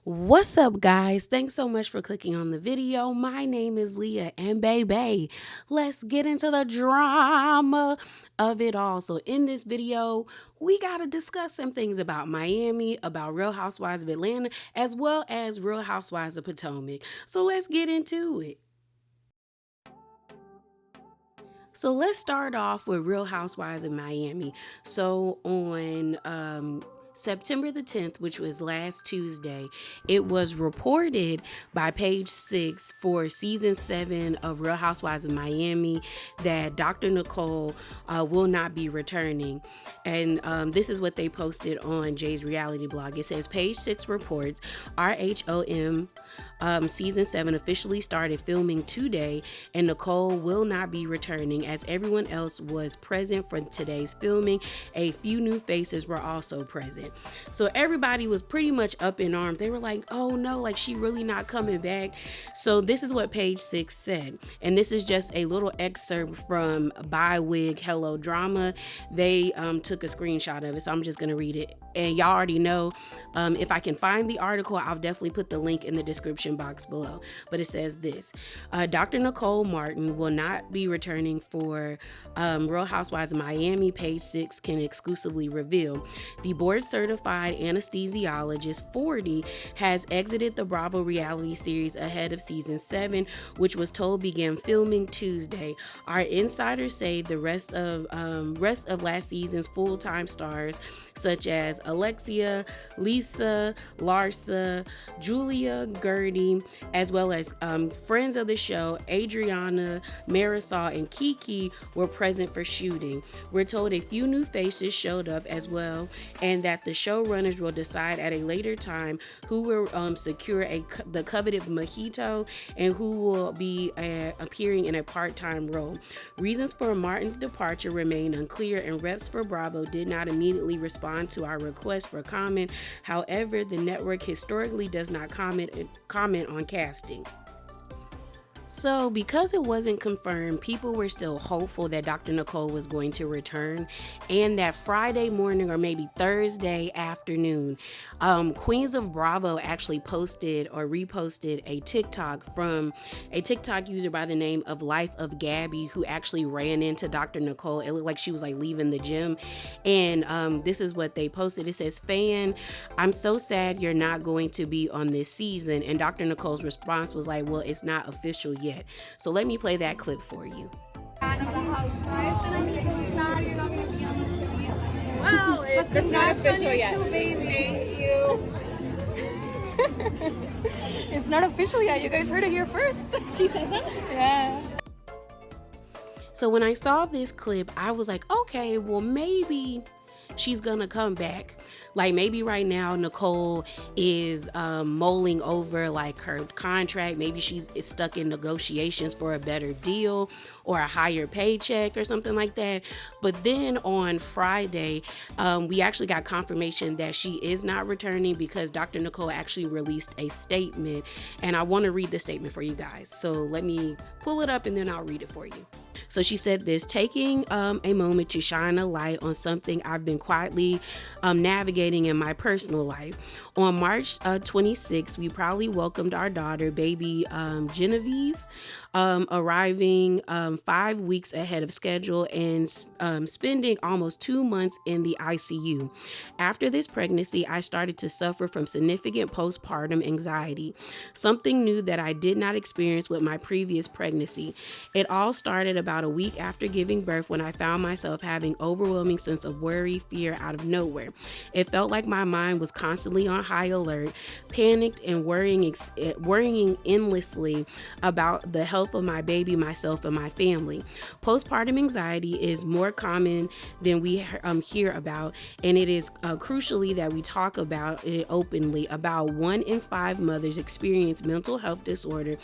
What's up, guys? Thanks so much for clicking on the video. My name is Leah, and baby, let's get into the drama of it all. So in this video, we got to discuss some things about Miami, about Real Housewives of Atlanta, as well as Real Housewives of Potomac. So let's get into it. So let's start off with Real Housewives of Miami. So on September the 10th, which was last Tuesday, it was reported by Page 6 for season 7 of Real Housewives of Miami that Dr. Nicole will not be returning. And this is what they posted on Jay's reality blog. It says, Page 6 reports RHOM season 7 officially started filming today, and Nicole will not be returning as everyone else was present for today's filming. A few new faces were also present. So everybody was pretty much up in arms. They were like, oh no, like she really not coming back. So this is what Page 6 said. And this is just a little excerpt from By Wig Hello DramA. They took a screenshot of it, so I'm just going to read it. And y'all already know, if I can find the article, I'll definitely put the link in the description box below. But it says this: Dr. Nicole Martin will not be returning for Real Housewives of Miami. Page 6 can exclusively reveal. The board certified anesthesiologist 40 has exited the Bravo reality series ahead of season 7, which was told began filming Tuesday. Our insiders say the rest of last season's full-time stars, such as Alexia, Lisa, Larsa, Julia, Gertie, as well as friends of the show, Adriana, Marisol, and Kiki, were present for shooting. We're told a few new faces showed up as well, and that the showrunners will decide at a later time who will secure the coveted mojito and who will be appearing in a part-time role. Reasons for Martin's departure remain unclear, and reps for Bravo did not immediately respond to our request for comment. However, the network historically does not comment on casting. So because it wasn't confirmed, people were still hopeful that Dr. Nicole was going to return, and that Friday morning or maybe Thursday afternoon, Queens of Bravo actually posted or reposted a TikTok from a TikTok user by the name of Life of Gabby, who actually ran into Dr. Nicole. It looked like she was like leaving the gym, and this is what they posted. It says, "Fan, I'm so sad you're not going to be on this season." And Dr. Nicole's response was like, "Well, it's not official yet." So let me play that clip for you. I'm so sorry you're not going to be on this season. Wow, it's not official yet. Too, baby. Thank you. It's not official yet. You guys heard it here first. She said that? Yeah. So when I saw this clip, I was like, okay, well, maybe she's gonna come back. Like maybe right now Nicole is mulling over like her contract. Maybe she's stuck in negotiations for a better deal or a higher paycheck or something like that. But then on Friday, we actually got confirmation that she is not returning, because Dr. Nicole actually released a statement, and I want to read the statement for you guys. So let me pull it up and then I'll read it for you. So she said this: taking a moment to shine a light on something I've been quietly navigating in my personal life. On March 26th, we proudly welcomed our daughter, baby Genevieve, arriving 5 weeks ahead of schedule and spending almost 2 months in the ICU. After this pregnancy, I started to suffer from significant postpartum anxiety, something new that I did not experience with my previous pregnancy. It all started about a week after giving birth, when I found myself having overwhelming sense of worry, fear out of nowhere. It felt like my mind was constantly on high alert, panicked and worrying endlessly about the health of my baby, myself, and my family. Postpartum anxiety is more common than we hear about, and it is crucially that we talk about it openly. About 1 in 5 mothers experience mental health disorder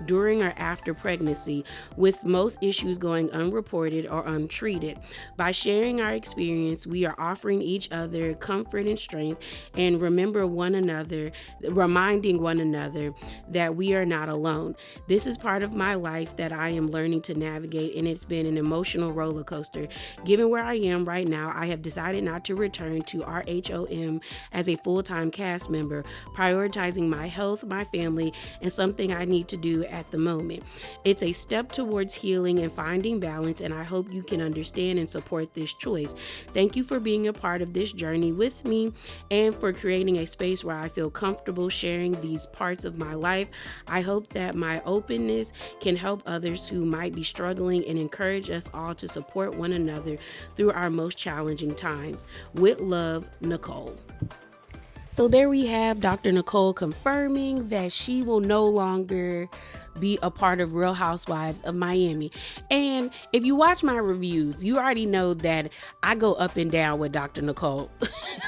during or after pregnancy, with most issues going unreported or untreated. By sharing our experience, we are offering each other comfort and strength, and reminding one another that we are not alone. This is part of my my life that I am learning to navigate, and it's been an emotional roller coaster. Given where I am right now, I have decided not to return to RHOM as a full-time cast member, prioritizing my health, my family, and something I need to do at the moment. It's a step towards healing and finding balance, and I hope you can understand and support this choice. Thank you for being a part of this journey with me and for creating a space where I feel comfortable sharing these parts of my life. I hope that my openness can help others who might be struggling and encourage us all to support one another through our most challenging times. With love, Nicole. So there we have Dr. Nicole confirming that she will no longer be a part of Real Housewives of Miami. And if you watch my reviews, you already know that I go up and down with Dr. Nicole.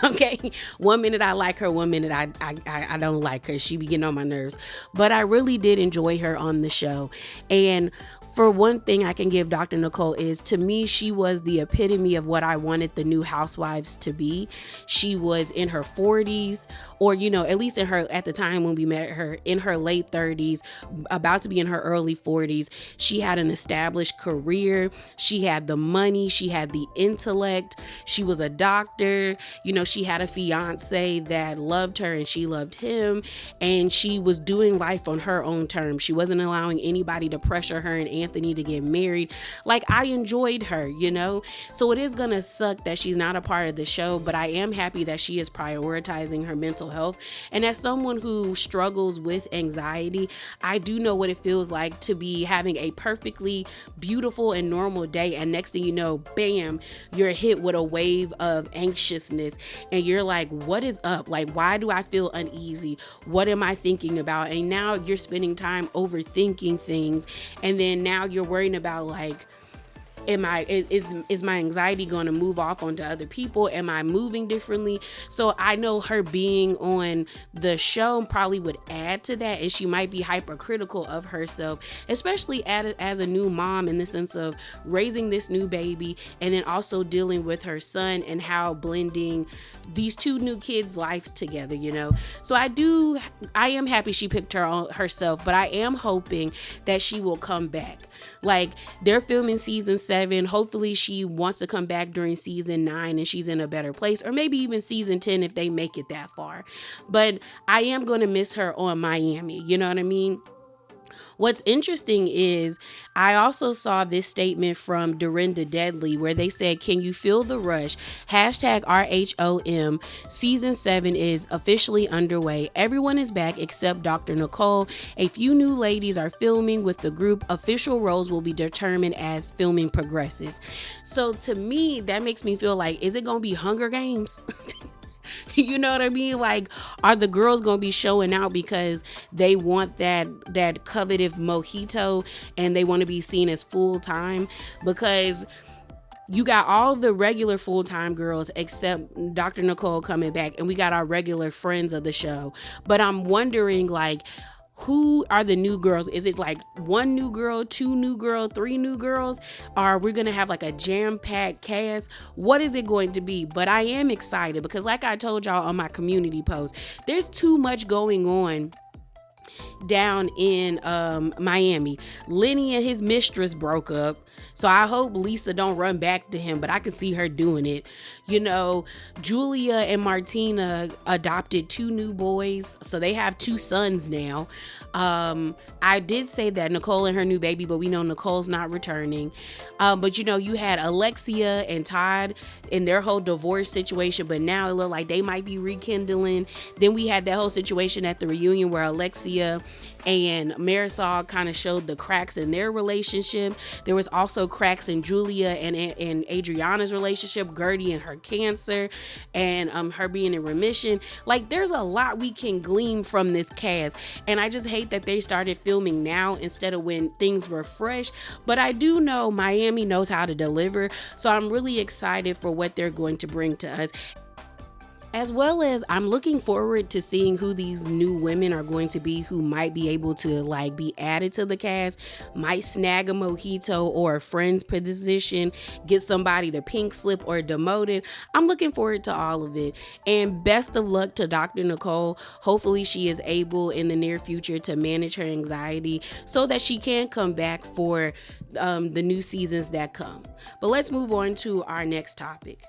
Okay, one minute I like her, one minute I don't like her. She be getting on my nerves, but I really did enjoy her on the show. And for one thing I can give Dr. Nicole is, to me, she was the epitome of what I wanted the new housewives to be. She was in her 40s, or, you know, at least in her, at the time when we met her, in her late 30s, about to be in her early 40s. She had an established career. She had the money. She had the intellect. She was a doctor. You know, she had a fiance that loved her and she loved him. And she was doing life on her own terms. She wasn't allowing anybody to pressure her and Anthony to get married. Like, I enjoyed her, you know? So it is gonna suck that she's not a part of the show, but I am happy that she is prioritizing her mental health. And as someone who struggles with anxiety, I do know what it feels like to be having a perfectly beautiful and normal day, and next thing you know, bam, you're hit with a wave of anxiousness, and you're like, what is up? Like, why do I feel uneasy? What am I thinking about? And now you're spending time overthinking things, and then now you're worrying about, like, is my anxiety going to move off onto other people? Am I moving differently? So I know her being on the show probably would add to that, and she might be hypercritical of herself, especially as a new mom, in the sense of raising this new baby and then also dealing with her son and how blending these two new kids' lives together, you know? So I am happy she picked herself, but I am hoping that she will come back. Like, they're filming season 7. Hopefully she wants to come back during season 9 and she's in a better place, or maybe even season 10 if they make it that far. But I am going to miss her on Miami. You know what I mean? What's interesting is I also saw this statement from Dorinda Deadly where they said, can you feel the rush? Hashtag RHOM. Season 7 is officially underway. Everyone is back except Dr. Nicole. A few new ladies are filming with the group. Official roles will be determined as filming progresses. So to me, that makes me feel like, is it going to be Hunger Games? You know what I mean? Like, are the girls gonna be showing out because they want that coveted mojito and they want to be seen as full time? Because you got all the regular full-time girls except Dr. Nicole coming back, and we got our regular friends of the show. But I'm wondering, like, who are the new girls? Is it like one new girl, two new girls, three new girls? Or we're going to have like a jam-packed cast? What is it going to be? But I am excited because, like I told y'all on my community post, there's too much going on down in Miami. Lenny and his mistress broke up, so I hope Lisa don't run back to him, but I can see her doing it. You know, Julia and Martina adopted 2 new boys, so they have 2 sons now. I did say that Nicole and her new baby, but we know Nicole's not returning. But you know, you had Alexia and Todd in their whole divorce situation, but now it looked like they might be rekindling. Then we had that whole situation at the reunion where Alexia and Marisol kind of showed the cracks in their relationship. There was also cracks in Julia and Adriana's relationship, Gertie and her cancer, and her being in remission. Like, there's a lot we can glean from this cast, and I just hate that they started filming now instead of when things were fresh. But I do know Miami knows how to deliver, so I'm really excited for what they're going to bring to us. As well as I'm looking forward to seeing who these new women are going to be who might be able to like be added to the cast, might snag a mojito or a friend's position, get somebody to pink slip or demoted. I'm looking forward to all of it. And best of luck to Dr. Nicole. Hopefully she is able in the near future to manage her anxiety so that she can come back for the new seasons that come. But let's move on to our next topic.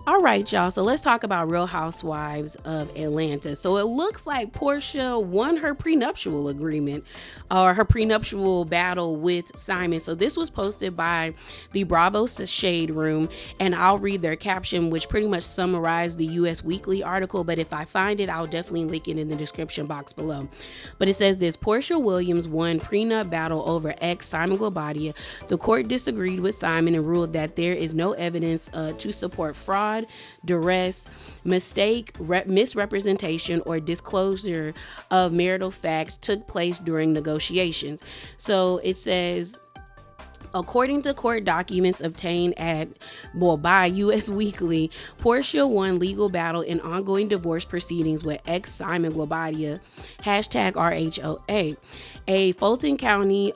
All right, y'all. So let's talk about Real Housewives of Atlanta. So it looks like Porsha won her prenuptial agreement or her prenuptial battle with Simon. So this was posted by the Bravo Shade Room, and I'll read their caption, which pretty much summarized the US Weekly article. But if I find it, I'll definitely link it in the description box below. But it says this: Porsha Williams won prenup battle over ex Simon Guobadia. The court disagreed with Simon and ruled that there is no evidence to support fraud, duress, mistake, misrepresentation, or disclosure of marital facts took place during negotiations. So it says, according to court documents obtained by US Weekly, Porsha won legal battle in ongoing divorce proceedings with ex Simon Guobadia, #RHOA. A Fulton County,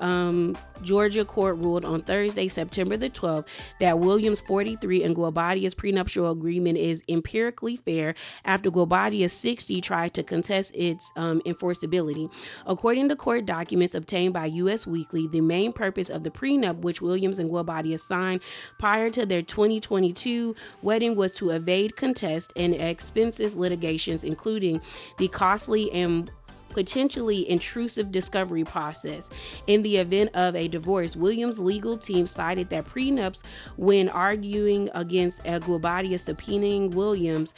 Georgia court ruled on Thursday, September the 12th, that Williams 43 and Guobadia's prenuptial agreement is empirically fair after Guobadia 60 tried to contest its enforceability. According to court documents obtained by US Weekly, the main purpose of the prenup, which Williams and Guobadia signed prior to their 2022 wedding, was to evade contest and expensive litigations, including the costly and potentially intrusive discovery process. In the event of a divorce, Williams' legal team cited that prenups when arguing against Guobadia subpoenaing Williams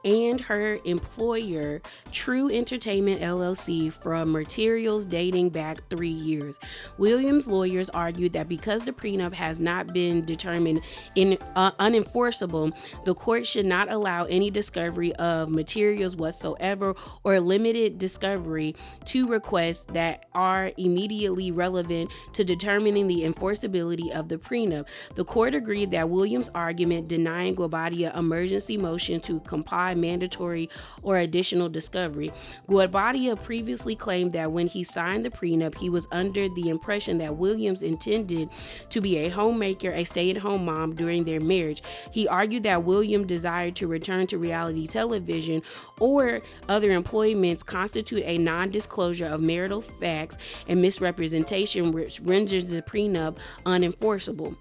and her employer, True Entertainment LLC, from materials dating back 3 years. Williams' lawyers argued that because the prenup has not been determined unenforceable, the court should not allow any discovery of materials whatsoever or limited discovery to requests that are immediately relevant to determining the enforceability of the prenup. The court agreed that Williams' argument denying Guobadia emergency motion to compile mandatory or additional discovery. Guobadia previously claimed that when he signed the prenup, he was under the impression that Williams intended to be a homemaker, a stay-at-home mom during their marriage. He argued that Williams desired to return to reality television or other employments constitute a non-disclosure of marital facts and misrepresentation, which renders the prenup unenforceable.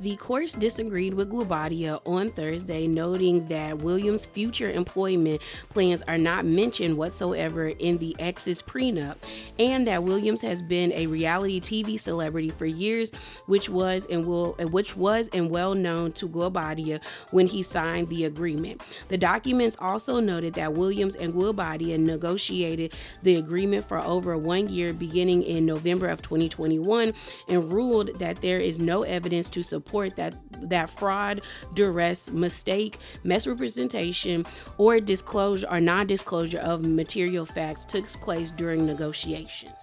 The courts disagreed with Guobadia on Thursday, noting that Williams' future employment plans are not mentioned whatsoever in the ex's prenup, and that Williams has been a reality TV celebrity for years, which was and well known to Guobadia when he signed the agreement. The documents also noted that Williams and Guobadia negotiated the agreement for over 1 year, beginning in November of 2021, and ruled that there is no evidence to support that fraud, duress, mistake, misrepresentation, or disclosure or non-disclosure of material facts took place during negotiations.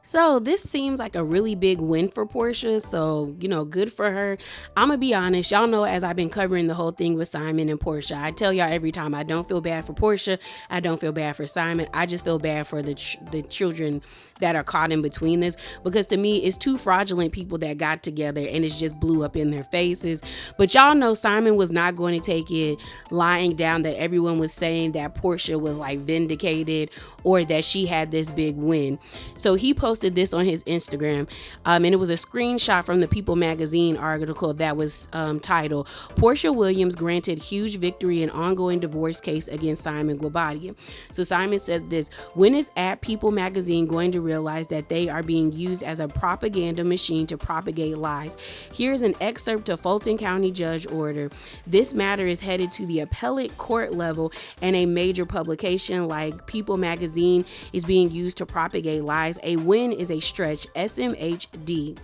So this seems like a really big win for Porsha. So, good for her. I'm going to be honest. Y'all know, as I've been covering the whole thing with Simon and Porsha, I tell y'all every time, I don't feel bad for Porsha. I don't feel bad for Simon. I just feel bad for the children that are caught in between this, because to me, it's two fraudulent people that got together and it's just blew up in their faces. But y'all know Simon was not going to take it lying down that everyone was saying that Porsha was like vindicated or that she had this big win. So he posted this on his Instagram, and it was a screenshot from the People magazine article that was titled, "Porsha Williams granted huge victory in ongoing divorce case against Simon Guobadia." So Simon said this: "When is People magazine going to realize that they are being used as a propaganda machine to propagate lies? Here's an excerpt to Fulton County judge order. This matter is headed to the appellate court level, and a major publication like People magazine is being used to propagate lies. A win is a stretch. SMHD."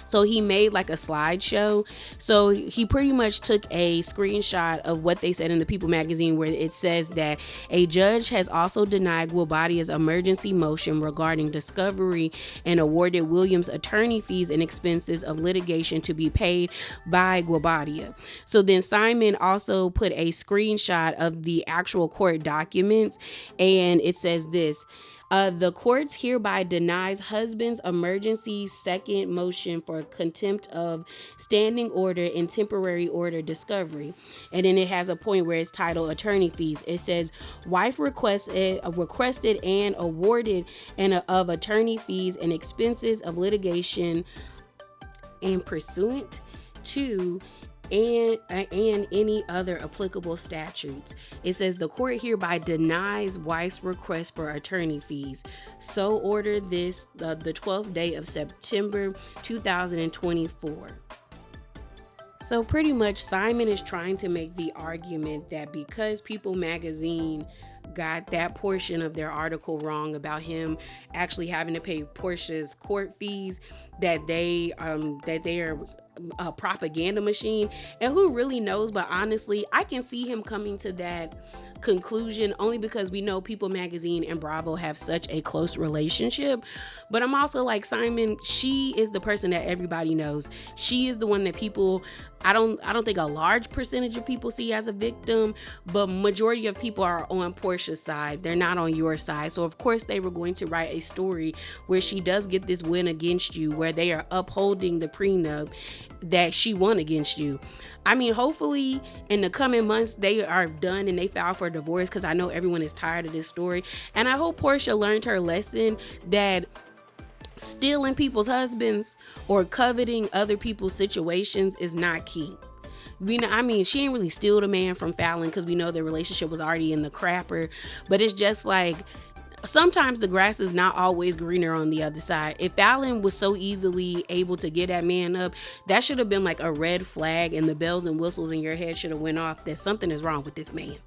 So he made like a slideshow. So he pretty much took a screenshot of what they said in the People magazine, where it says that a judge has also denied Guabadia's emergency motion regarding discovery and awarded Williams attorney fees and expenses of litigation to be paid by Guabadia. So then Simon also put a screenshot of the actual court documents, and it says this: the courts hereby denies husband's emergency second motion for contempt of standing order and temporary order discovery. And then it has a point where it's titled attorney fees. It says wife requested and awarded of attorney fees and expenses of litigation and pursuant to and any other applicable statutes. It says the court hereby denies wife's request for attorney fees. So ordered this the 12th day of September 2024. So pretty much Simon is trying to make the argument that because People magazine got that portion of their article wrong about him actually having to pay Porsha's court fees, that they are a propaganda machine. And who really knows? But honestly, I can see him coming to that conclusion only because we know People magazine and Bravo have such a close relationship. But I'm also like, Simon, she is the person that everybody knows. She is the one that people, I don't think a large percentage of people see as a victim, but majority of people are on Porsha's side. They're not on your side. So of course they were going to write a story where she does get this win against you, where they are upholding the prenup that she won against you. I mean, hopefully in the coming months they are done and they file for divorce, because I know everyone is tired of this story. And I hope Porsha learned her lesson that stealing people's husbands or coveting other people's situations is not key. I mean, she didn't really steal the man from Fallon because we know their relationship was already in the crapper. But it's just like, sometimes the grass is not always greener on the other side. If Fallon was so easily able to get that man up, that should have been like a red flag, and the bells and whistles in your head should have went off that something is wrong with this man.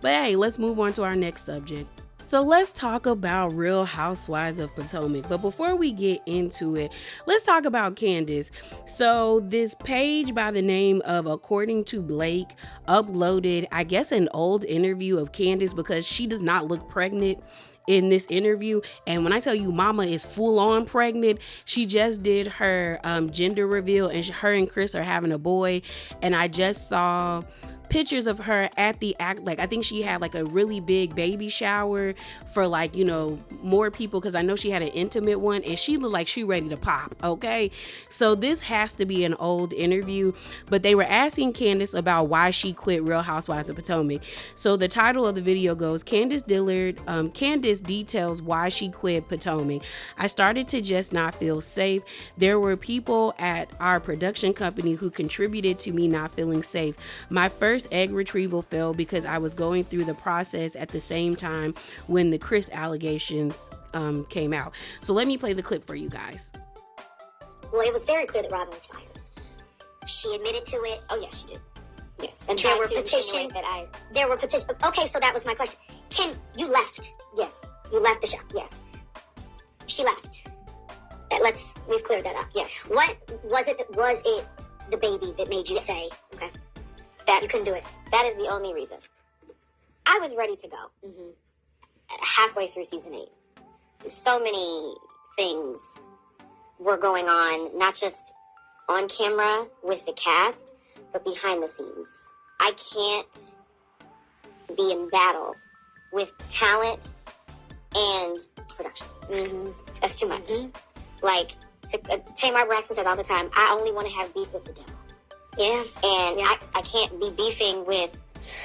But hey, let's move on to our next subject. So let's talk about Real Housewives of Potomac. But before we get into it, let's talk about Candiace. So this page by the name of According to Blake uploaded, I guess, an old interview of Candiace, because she does not look pregnant in this interview. And when I tell you mama is full on pregnant, she just did her gender reveal, and her and Chris are having a boy. And I just saw pictures of her at the act, like I think she had like a really big baby shower for like, you know, more people, because I know she had an intimate one, and she looked like she ready to pop. Okay, so this has to be an old interview, but they were asking Candiace about why she quit Real Housewives of Potomac. So the title of the video goes, Candiace Dillard, Candiace details why she quit Potomac. I started to just not feel safe. There were people at our production company who contributed to me not feeling safe. My first egg retrieval failed because I was going through the process at the same time when the Chris allegations came out. So let me play the clip for you guys. Well, it was very clear that Robin was fired. She admitted to it. Oh, yes, she did. Yes. And there were petitions. There were petitions. Okay, so that was my question. You left? Yes. You left the show? Yes. She left. We've cleared that up. Yes. What was it? Was it the baby that made you say, okay, you couldn't do it? That is the only reason. I was ready to go. Mm-hmm. Halfway through season 8. So many things were going on, not just on camera with the cast, but behind the scenes. I can't be in battle with talent and production. Mm-hmm. That's too much. Mm-hmm. Like, Tamar Braxton says all the time, I only want to have beef with the devil. Yeah. And I can't be beefing with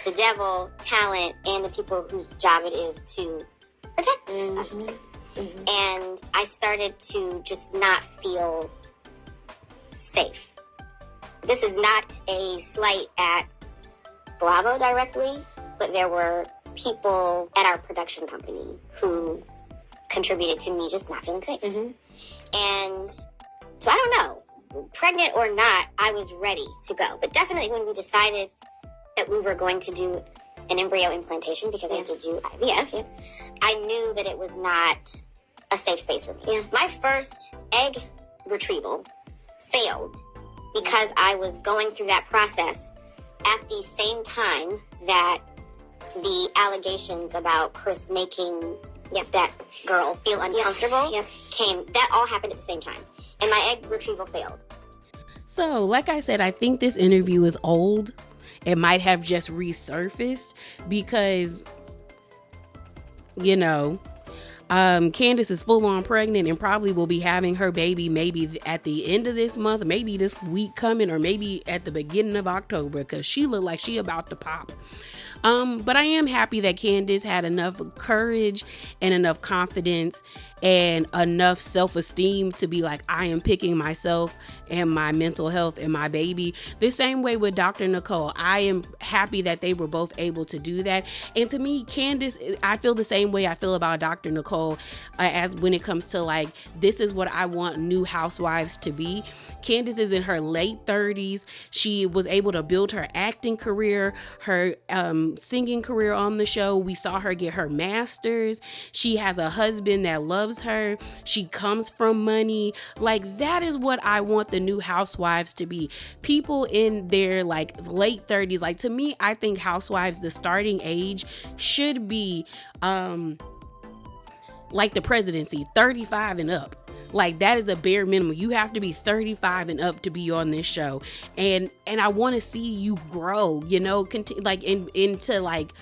the devil, talent, and the people whose job it is to protect us. Mm-hmm. And I started to just not feel safe. This is not a slight at Bravo directly, but there were people at our production company who contributed to me just not feeling safe. Mm-hmm. And so I don't know. Pregnant or not, I was ready to go. But definitely when we decided that we were going to do an embryo implantation, because I had to do IVF, I knew that it was not a safe space for me. Yeah. My first egg retrieval failed because I was going through that process at the same time that the allegations about Chris making that girl feel uncomfortable came. That all happened at the same time. And my egg retrieval failed. So, like I said, I think this interview is old. It might have just resurfaced because, you know, Candiace is full on pregnant and probably will be having her baby maybe at the end of this month, maybe this week coming, or maybe at the beginning of October, because she looked like she about to pop. But I am happy that Candiace had enough courage and enough confidence and enough self-esteem to be like, I am picking myself and my mental health and my baby. The same way with Dr. Nicole. I am happy that they were both able to do that. And to me, Candiace, I feel the same way I feel about Dr. Nicole as when it comes to like, this is what I want new housewives to be. Candiace is in her late 30s. She was able to build her acting career, her singing career on the show. We saw her get her master's. She has a husband that loves her. She comes from money. Like, that is what I want the new housewives to be. People in their like late 30s. Like, to me, I think housewives, the starting age should be like the presidency, 35 and up. Like, that is a bare minimum. You have to be 35 and up to be on this show. And I want to see you grow, you know, like into like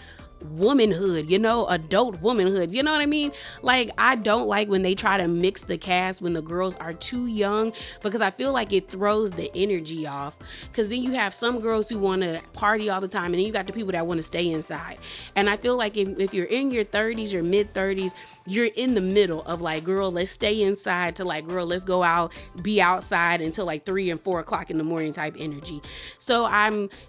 womanhood, you know, adult womanhood, you know what I mean? Like, I don't like when they try to mix the cast when the girls are too young, because I feel like it throws the energy off, because then you have some girls who want to party all the time, and then you got the people that want to stay inside. And I feel like if you're in your 30s, your mid 30s, you're in the middle of like, girl, let's stay inside, to like, girl, let's go out, be outside until like 3 and 4 o'clock in the morning type energy. So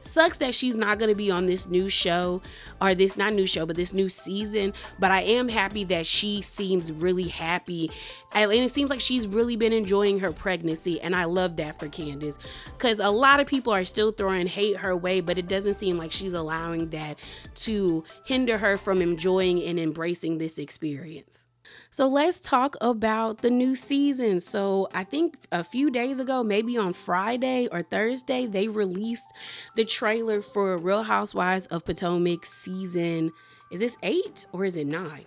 sucks that she's not going to be on this new show, or this, not new show, but this new season. But I am happy that she seems really happy. And it seems like she's really been enjoying her pregnancy. And I love that for Candiace, because a lot of people are still throwing hate her way, but it doesn't seem like she's allowing that to hinder her from enjoying and embracing this experience. So let's talk about the new season. So I think a few days ago, maybe on Friday or Thursday, they released the trailer for Real Housewives of Potomac season. Is this 8 or is it 9?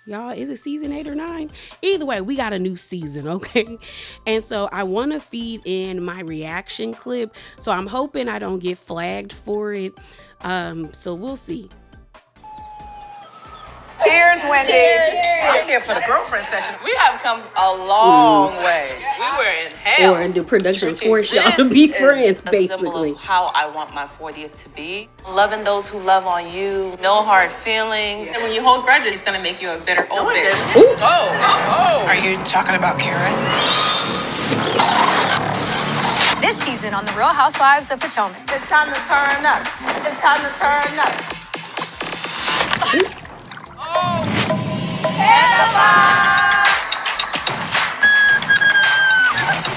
Y'all, is it season 8 or 9? Either way, we got a new season, okay? And so I want to feed in my reaction clip. So I'm hoping I don't get flagged for it. So we'll see. Cheers, Wendy. Cheers. I'm here for the girlfriend session. We have come a long way. We were in hell. Or in the production force y'all to be friends, basically. How I want my 40th to be. Loving those who love on you. No hard feelings. And when you hold grudges, it's going to make you a bitter old bitch. Oh. Are you talking about Karen? This season on The Real Housewives of Potomac. It's time to turn up. It's time to turn up. She's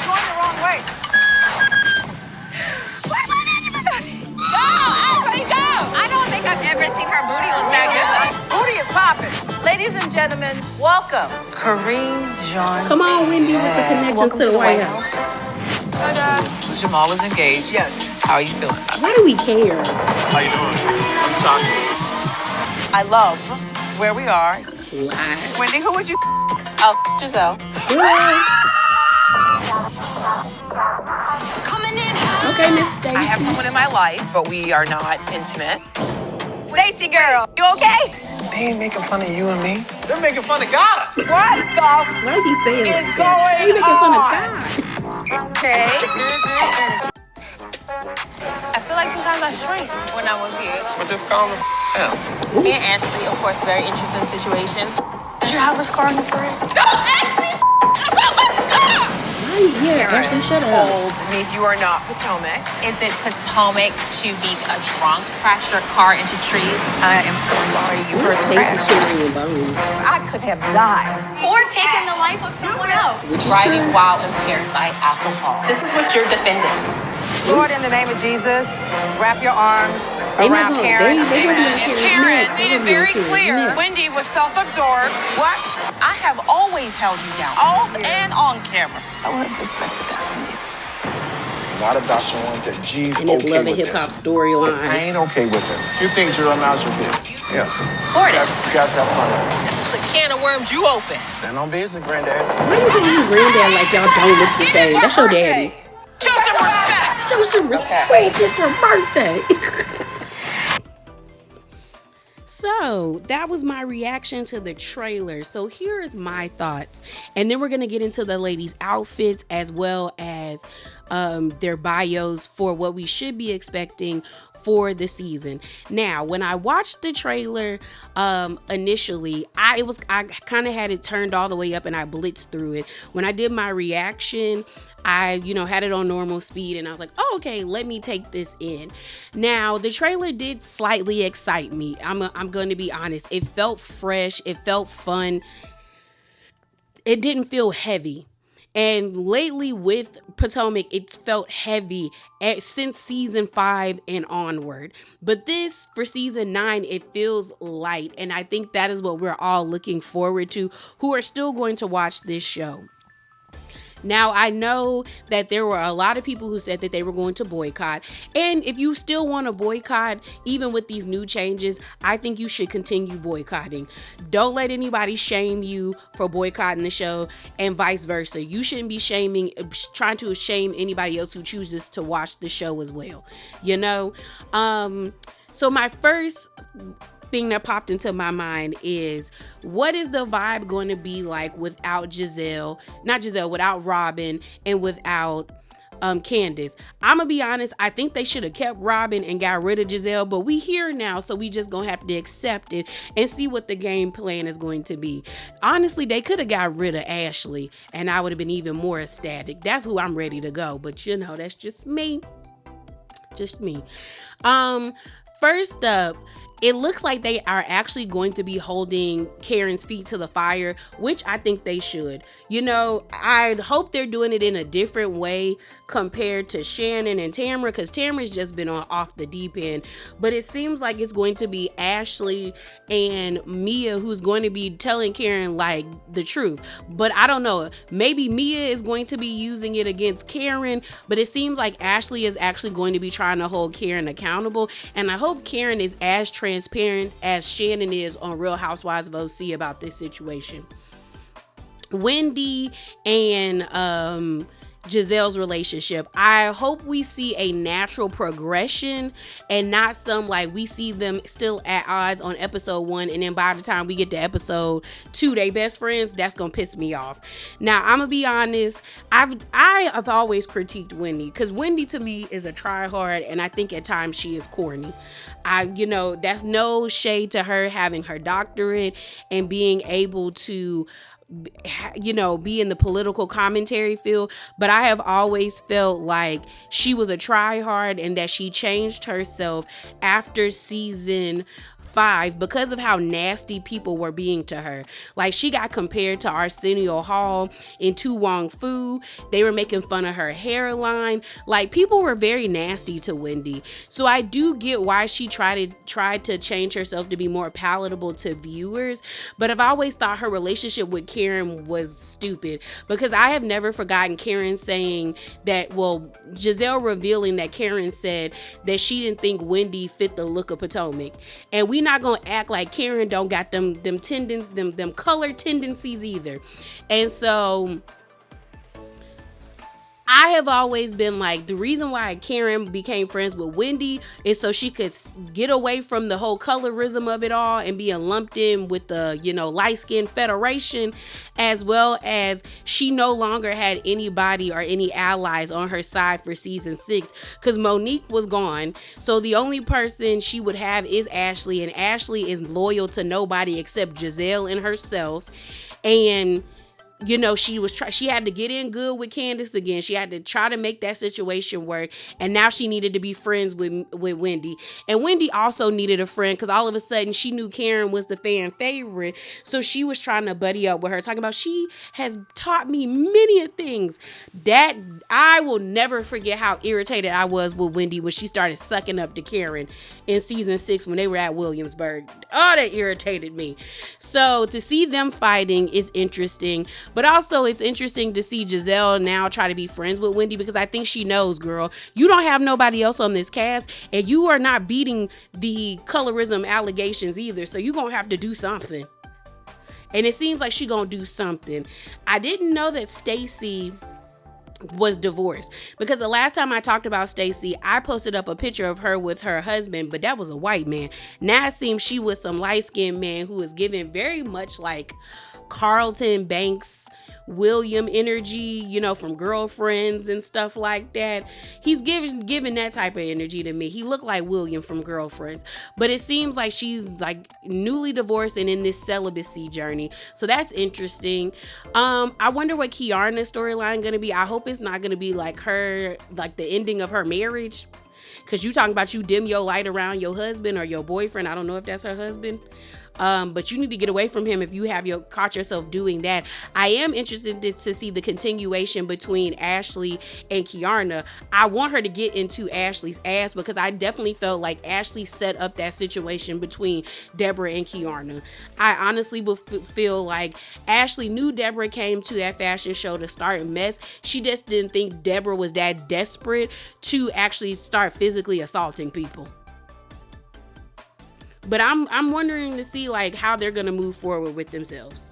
going the wrong way. I don't think I've ever seen her booty look that Booty is popping. Ladies and gentlemen, welcome Kareem Jean. Come on, Wendy, with the connections to the White House. Jamal was engaged. Yes. How are you feeling? Why do we care? How you doing? I'm talking. I love where we are. Lies. Wendy, who would you? Oh, Giselle. Okay, Miss Stacey. I have someone in my life, but we are not intimate. Stacey, girl, you okay? They ain't making fun of you and me. They're making fun of God. What the? Why he saying is like that? He making fun of God. Okay. I feel like sometimes I shrink when I'm with you. But just calm down. Me and Ashley, of course, very interesting situation. Did you have a scar on your forehead? Don't ask me about my scar! Yeah, Ashley, shut up. Told me you are not Potomac. Is it Potomac to be a drunk, crash your car into trees? I am so sorry you heard Stacey crash. carrying bones. I could have died. Or taking the life of someone else. Which is Driving true. while impaired by alcohol. This is what you're defending. Lord, in the name of Jesus, wrap your arms They not around gonna- Karen. They gonna be on Karen's neck. They made it gonna be on very Karen's clear. neck. Wendy was self-absorbed. What? I have always held you down, off and on camera. I would have respected that from you. not about showing that G's And his okay love and with hip hop this. storyline. I ain't okay with it. You think you're a masterpiece? Yeah. Gordon, You guys have fun. this is the can of worms you opened. Stand on business, granddad. Why you calling you granddad like y'all don't look the same? That's your daddy. Show some respect. Show some respect. It's your birthday. So that was my reaction to the trailer. So here is my thoughts. And then we're going to get into the ladies' outfits as well as their bios for what we should be expecting for the season. Now, when I watched the trailer initially, I kind of had it turned all the way up and I blitzed through it. When I did my reaction, I, had it on normal speed and I was like, oh, okay, let me take this in. Now, the trailer did slightly excite me. I'm going to be honest. It felt fresh. It felt fun. It didn't feel heavy. And lately with Potomac, it's felt heavy since season 5 and onward. But this, for season 9, it feels light. And I think that is what we're all looking forward to, who are still going to watch this show. Now, I know that there were a lot of people who said that they were going to boycott. And if you still want to boycott, even with these new changes, I think you should continue boycotting. Don't let anybody shame you for boycotting the show and vice versa. You shouldn't be trying to shame anybody else who chooses to watch the show as well. So my first thing that popped into my mind is, what is the vibe going to be like without without Robin and without Candiace? I'm gonna be honest, I think they should have kept Robin and got rid of Giselle, but we here now, so we just gonna have to accept it and see what the game plan is going to be. Honestly, they could have got rid of Ashley and I would have been even more ecstatic. That's who I'm ready to go, but that's just me. First up, it looks like they are actually going to be holding Karen's feet to the fire, which I think they should. I hope they're doing it in a different way compared to Shannon and Tamra, because Tamra's just been off the deep end. But it seems like it's going to be Ashley and Mia who's going to be telling Karen the truth. But I don't know. Maybe Mia is going to be using it against Karen, but it seems like Ashley is actually going to be trying to hold Karen accountable. And I hope Karen is as transparent as Shannon is on Real Housewives of OC about this situation. Wendy and Giselle's relationship, I hope we see a natural progression and not some we see them still at odds on episode 1 and then by the time we get to episode 2 they best friends. That's gonna piss me off. Now I'm gonna be honest, I have always critiqued Wendy, because Wendy to me is a try-hard and I think at times she is corny. That's no shade to her having her doctorate and being able to be in the political commentary field, but I have always felt like she was a try-hard and that she changed herself after season 5 because of how nasty people were being to her. She got compared to Arsenio Hall in Tu Wong Fu. They were making fun of her hairline. People were very nasty to Wendy. So I do get why she tried to change herself to be more palatable to viewers, but I've always thought her relationship with Karen was stupid, because I have never forgotten Karen saying that, Giselle revealing that Karen said that she didn't think Wendy fit the look of Potomac. And we not gonna act like Karen don't got them color tendencies either. And so I have always been the reason why Karen became friends with Wendy is so she could get away from the whole colorism of it all and being lumped in with the, light-skin federation, as well as she no longer had anybody or any allies on her side for season 6, because Monique was gone. So the only person she would have is Ashley, and Ashley is loyal to nobody except Giselle and herself. And she had to get in good with Candiace again. She had to try to make that situation work. And now she needed to be friends with Wendy. And Wendy also needed a friend, because all of a sudden she knew Karen was the fan favorite. So she was trying to buddy up with her, talking about, she has taught me many things. That I will never forget how irritated I was with Wendy when she started sucking up to Karen in season 6 when they were at Williamsburg. Oh, that irritated me. So to see them fighting is interesting. But also it's interesting to see Giselle now try to be friends with Wendy, because I think she knows, girl, you don't have nobody else on this cast, and you are not beating the colorism allegations either. So you're going to have to do something. And it seems like she gonna do something. I didn't know that Stacey was divorced, because the last time I talked about Stacey, I posted up a picture of her with her husband, but that was a white man. Now it seems she was some light-skinned man who is giving very much like Carlton Banks William energy, you know, from Girlfriends and stuff like that. He's giving that type of energy to me. He looked like William from Girlfriends, but it seems like she's like newly divorced and in this celibacy journey. So that's interesting. I wonder what Kiarna's storyline gonna be. I hope it's not gonna be like her, like the ending of her marriage. Cause you talking about you dim your light around your husband or your boyfriend. I don't know if that's her husband. But you need to get away from him if you have caught yourself doing that. I am interested to see the continuation between Ashley and Kiarna. I want her to get into Ashley's ass, because I definitely felt like Ashley set up that situation between Deborah and Kiarna. I honestly feel like Ashley knew Deborah came to that fashion show to start a mess. She just didn't think Deborah was that desperate to actually start physically assaulting people. But I'm wondering to see like how they're going to move forward with themselves.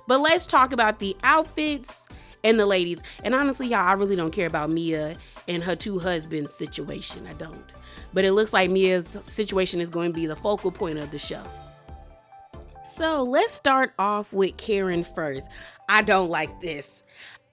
But let's talk about the outfits and the ladies. And honestly, y'all, I really don't care about Mia and her two husbands situation. I don't. But it looks like Mia's situation is going to be the focal point of the show. So let's start off with Karen first. I don't like this.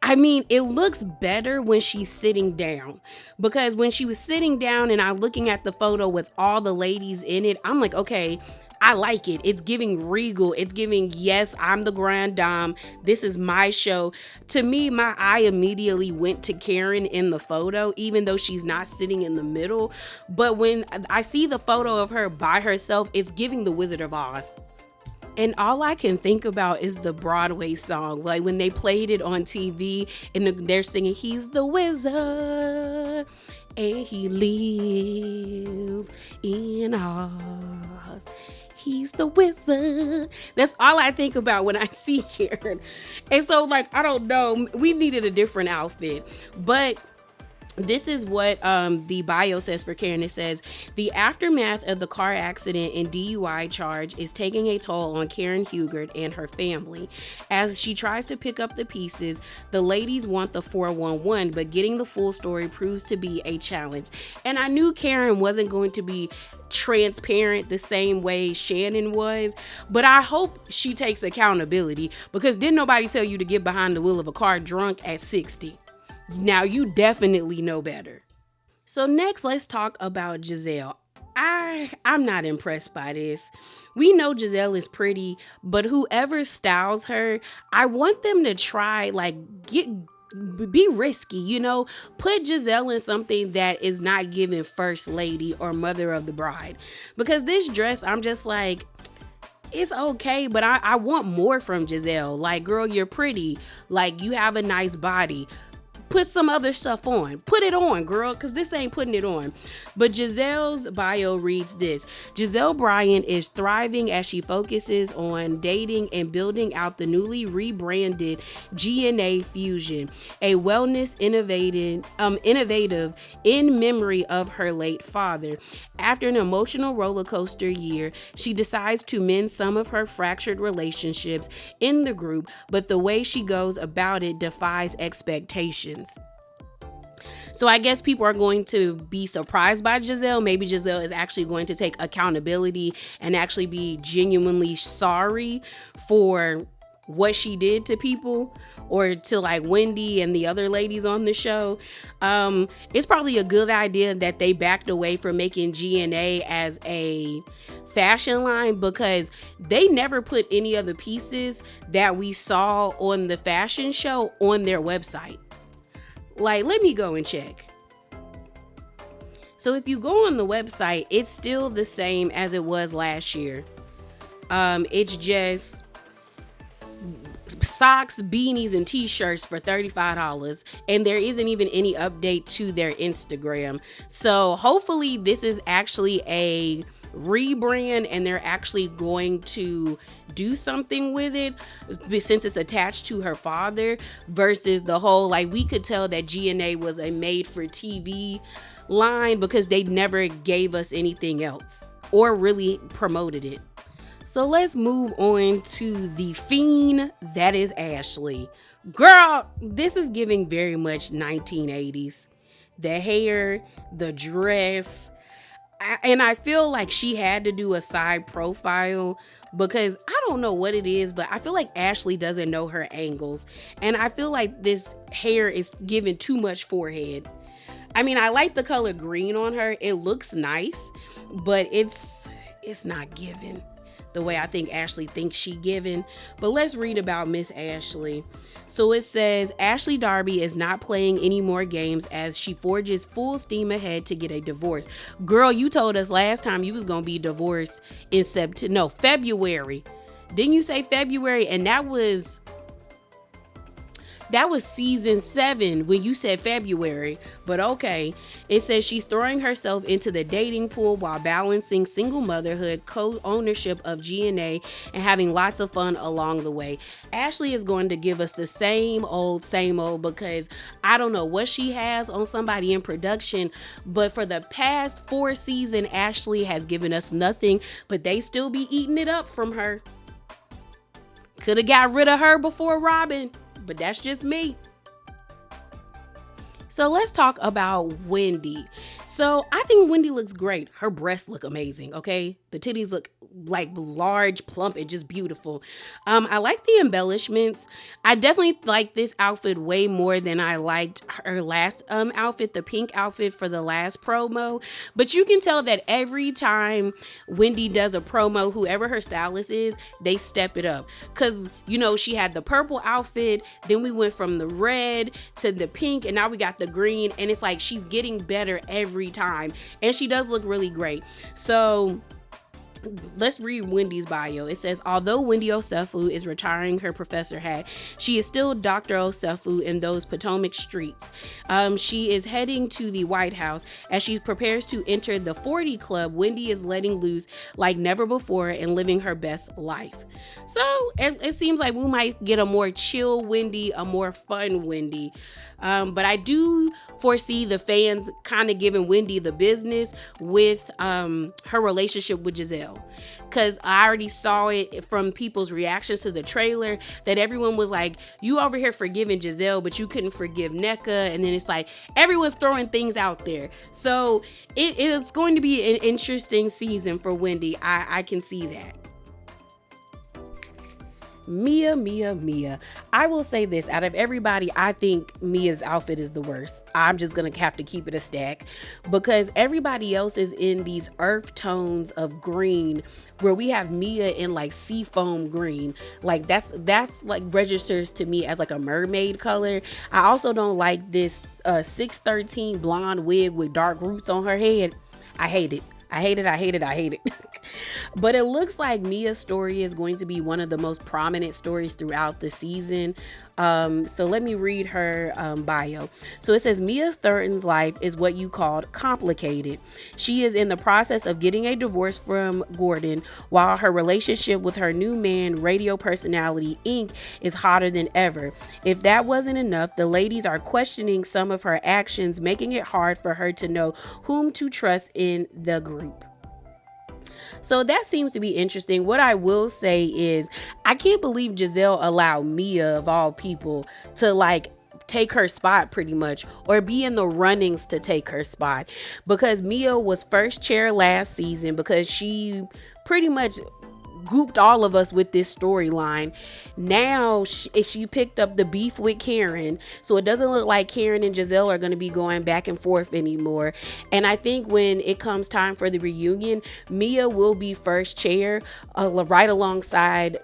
I mean, it looks better when she's sitting down, because when she was sitting down and I'm looking at the photo with all the ladies in it, I'm like, okay, I like it. It's giving regal. It's giving, yes, I'm the grand dame. This is my show. To me, my eye immediately went to Karen in the photo, even though she's not sitting in the middle. But when I see the photo of her by herself, it's giving the Wizard of Oz. And all I can think about is the Broadway song. Like when they played it on TV and they're singing, he's the wizard and he lives in Oz. He's the wizard. That's all I think about when I see Karen. And so like, I don't know, we needed a different outfit, but this is what the bio says for Karen. It says, the aftermath of the car accident and DUI charge is taking a toll on Karen Hugert and her family. As she tries to pick up the pieces, the ladies want the 411, but getting the full story proves to be a challenge. And I knew Karen wasn't going to be transparent the same way Shannon was, but I hope she takes accountability, because didn't nobody tell you to get behind the wheel of a car drunk at 60? Now you definitely know better. So next, let's talk about Giselle. I'm not impressed by this. We know Giselle is pretty, but whoever styles her, I want them to try be risky, you know, put Giselle in something that is not giving first lady or mother of the bride. Because this dress, I'm just like, it's okay, but I want more from Giselle. Like, girl, you're pretty. Like, you have a nice body. Put some other stuff on. Put it on, girl, because this ain't putting it on. But Giselle's bio reads this. Giselle Bryant is thriving as she focuses on dating and building out the newly rebranded GNA Fusion, a wellness innovative in memory of her late father. After an emotional roller coaster year, she decides to mend some of her fractured relationships in the group, but the way she goes about it defies expectations. So I guess people are going to be surprised by Giselle. Maybe Giselle is actually going to take accountability and actually be genuinely sorry for what she did to people, or to like Wendy and the other ladies on the show. It's probably a good idea that they backed away from making GNA as a fashion line, because they never put any of the pieces that we saw on the fashion show on their website. Like, let me go and check. So if you go on the website, it's still the same as it was last year. It's just socks, beanies, and t-shirts for $35, and there isn't even any update to their Instagram. So hopefully this is actually a rebrand and they're actually going to do something with it since it's attached to her father, versus the whole, like, we could tell that GNA was a made for TV line because they never gave us anything else or really promoted it. So let's move on to the fiend that is Ashley. Girl, this is giving very much 1980s. The hair, the dress, and I feel like she had to do a side profile because I don't know what it is, but I feel like Ashley doesn't know her angles. And I feel like this hair is giving too much forehead. I mean, I like the color green on her. It looks nice, but it's not giving the way I think Ashley thinks she giving. But let's read about Miss Ashley. So it says, Ashley Darby is not playing any more games as she forges full steam ahead to get a divorce. Girl, you told us last time you was going to be divorced in February. Didn't you say February? And that was season 7 when you said February, but okay. It says she's throwing herself into the dating pool while balancing single motherhood, co-ownership of GNA, and having lots of fun along the way. Ashley is going to give us the same old because I don't know what she has on somebody in production, but for the past 4 seasons, Ashley has given us nothing, but they still be eating it up from her. Could have got rid of her before Robin, but that's just me. So let's talk about Wendy. So I think Wendy looks great. Her breasts look amazing, okay? The titties look like large, plump, and just beautiful. I like the embellishments. I definitely like this outfit way more than I liked her last outfit, the pink outfit for the last promo. But you can tell that every time Wendy does a promo, whoever her stylist is, they step it up. Because, you know, she had the purple outfit, then we went from the red to the pink, and now we got the green, and it's like she's getting better every time. And she does look really great. So let's read Wendy's bio. It says, although Wendy Osefu is retiring her professor hat, she is still Dr. Osefu in those Potomac streets. She is heading to the White House. As she prepares to enter the 40 Club, Wendy is letting loose like never before and living her best life. So it seems like we might get a more chill Wendy, a more fun Wendy. But I do foresee the fans kind of giving Wendy the business with her relationship with Giselle. Because I already saw it from people's reactions to the trailer that everyone was like, you over here forgiving Giselle, but you couldn't forgive NECA. And then it's like everyone's throwing things out there. So it is going to be an interesting season for Wendy. I can see that. Mia. I will say this, out of everybody, I think Mia's outfit is the worst. I'm just gonna have to keep it a stack because everybody else is in these earth tones of green, where we have Mia in like seafoam green. Like that's like registers to me as like a mermaid color. I also don't like this 613 blonde wig with dark roots on her head. I hate it. But it looks like Mia's story is going to be one of the most prominent stories throughout the season. So let me read her bio. So it says, Mia Thurton's life is what you called complicated. She is in the process of getting a divorce from Gordon, while her relationship with her new man, radio personality Inc., is hotter than ever. If that wasn't enough, the ladies are questioning some of her actions, making it hard for her to know whom to trust in the group. So that seems to be interesting. What I will say is I can't believe Giselle allowed Mia, of all people, to like take her spot pretty much, or be in the runnings to take her spot, because Mia was first chair last season because she pretty much gooped all of us with this storyline. Now she picked up the beef with Karen, so it doesn't look like Karen and Giselle are going to be going back and forth anymore. And I think when it comes time for the reunion, Mia will be first chair, right alongside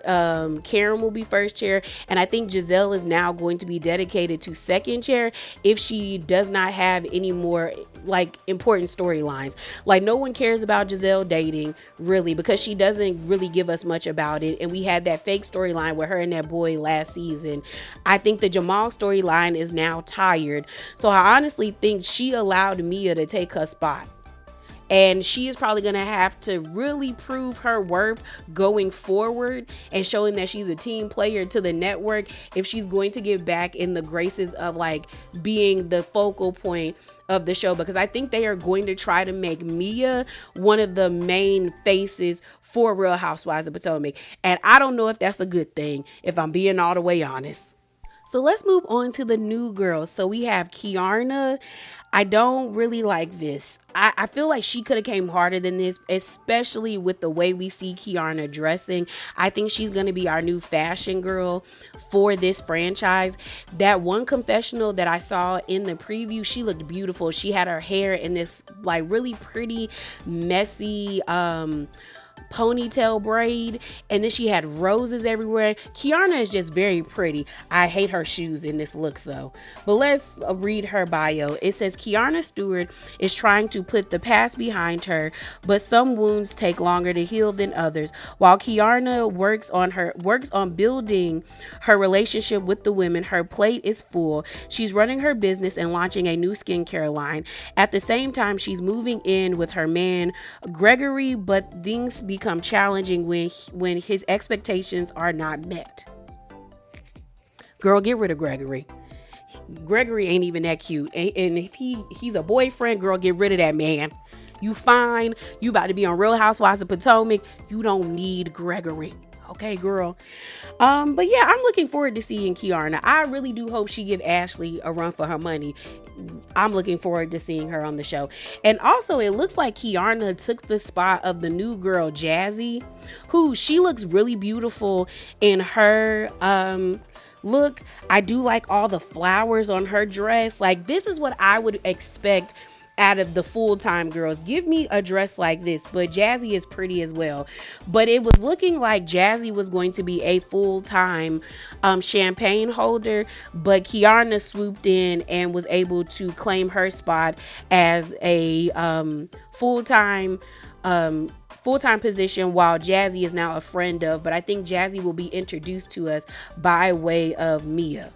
Karen will be first chair, and I think Giselle is now going to be dedicated to second chair if she does not have any more like important storylines. Like no one cares about Giselle dating really, because she doesn't really give us much about it, and we had that fake storyline with her and that boy last season. I think the Jamal storyline is now tired, so I honestly think she allowed Mia to take her spot. and she is probably going to have to really prove her worth going forward and showing that she's a team player to the network if she's going to get back in the graces of like being the focal point of the show, because I think they are going to try to make Mia one of the main faces for Real Housewives of Potomac, and I don't know if that's a good thing, if I'm being all the way honest. So let's move on to the new girls. So we have Kiarna. I don't really like this. I feel like she could have came harder than this, especially with the way we see Kiarna dressing. I think she's going to be our new fashion girl for this franchise. That one confessional that I saw in the preview, she looked beautiful. She had her hair in this like really pretty, messy, ponytail braid, and then she had roses everywhere. Kiarna is just very pretty. I hate her shoes in this look though. But let's read her bio. It says Kiarna Stewart is trying to put the past behind her, but some wounds take longer to heal than others. While Kiarna works on building her relationship with the women, her plate is full. She's running her business and launching a new skincare line. At the same time, she's moving in with her man Gregory, but things become challenging when his expectations are not met. Girl, get rid of Gregory. Gregory ain't even that cute, and if he's a boyfriend, girl, get rid of that man. You fine. You about to be on Real Housewives of Potomac. You don't need Gregory. Okay, girl. But yeah, I'm looking forward to seeing Kiarna. I really do hope she give Ashley a run for her money. I'm looking forward to seeing her on the show. And also, it looks like Kiarna took the spot of the new girl, Jazzy, who she looks really beautiful in her look. I do like all the flowers on her dress. Like, this is what I would expect out of the full-time girls. Give me a dress like this. But Jazzy is pretty as well. But it was looking like Jazzy was going to be a full-time champagne holder, but Kiarna swooped in and was able to claim her spot as a full-time position, while Jazzy is now a friend of, but I think Jazzy will be introduced to us by way of Mia.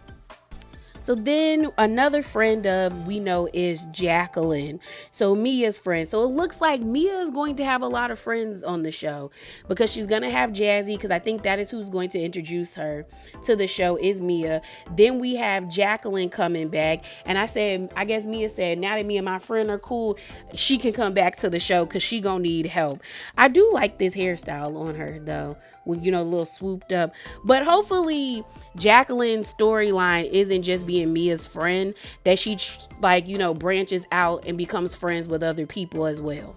So then another friend of we know is Jacqueline. So Mia's friend. So it looks like Mia is going to have a lot of friends on the show, because she's going to have Jazzy, because I think that is who's going to introduce her to the show is Mia. Then we have Jacqueline coming back. And I guess Mia said, now that me and my friend are cool, she can come back to the show because she gonna need help. I do like this hairstyle on her though, with, you know, a little swooped up. But hopefully Jacqueline's storyline isn't just being Mia's friend, that she like, you know, branches out and becomes friends with other people as well.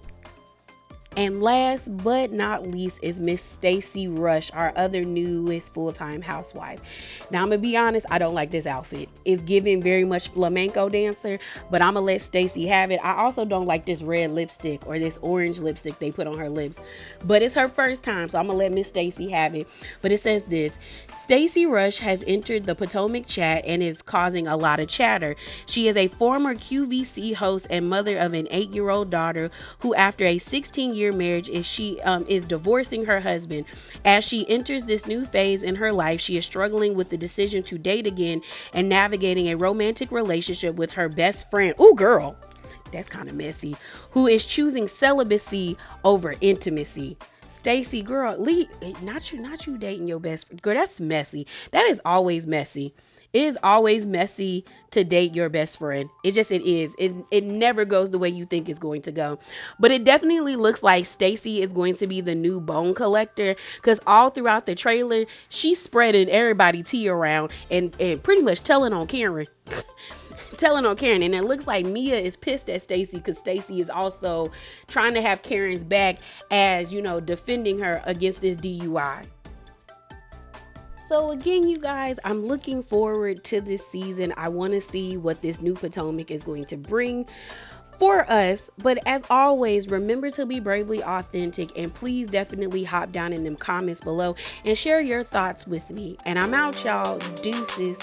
And last but not least is Miss Stacey Rush, our other newest full-time housewife. Now, I'm gonna be honest, I don't like this outfit. It's giving very much flamenco dancer, but I'm gonna let Stacey have it. I also don't like this red lipstick or this orange lipstick they put on her lips, but it's her first time, so I'm gonna let Miss Stacey have it. But it says this: Stacey Rush has entered the Potomac chat and is causing a lot of chatter. She is a former QVC host and mother of an 8-year-old daughter who, after a 16-year marriage, is divorcing her husband. As she enters this new phase in her life, she is struggling with the decision to date again and navigating a romantic relationship with her best friend. Ooh, girl, that's kind of messy. Who is choosing celibacy over intimacy. Stacey, girl, not you dating your best friend. Girl, that's messy. That is always messy. It is always messy to date your best friend. It is. It never goes the way you think it's going to go. But it definitely looks like Stacey is going to be the new bone collector, because all throughout the trailer, she's spreading everybody tea around and pretty much telling on Karen. And it looks like Mia is pissed at Stacey because Stacey is also trying to have Karen's back, as, you know, defending her against this DUI. So again, you guys, I'm looking forward to this season. I want to see what this new Potomac is going to bring for us. But as always, remember to be bravely authentic, and please definitely hop down in them comments below and share your thoughts with me. And I'm out, y'all. Deuces.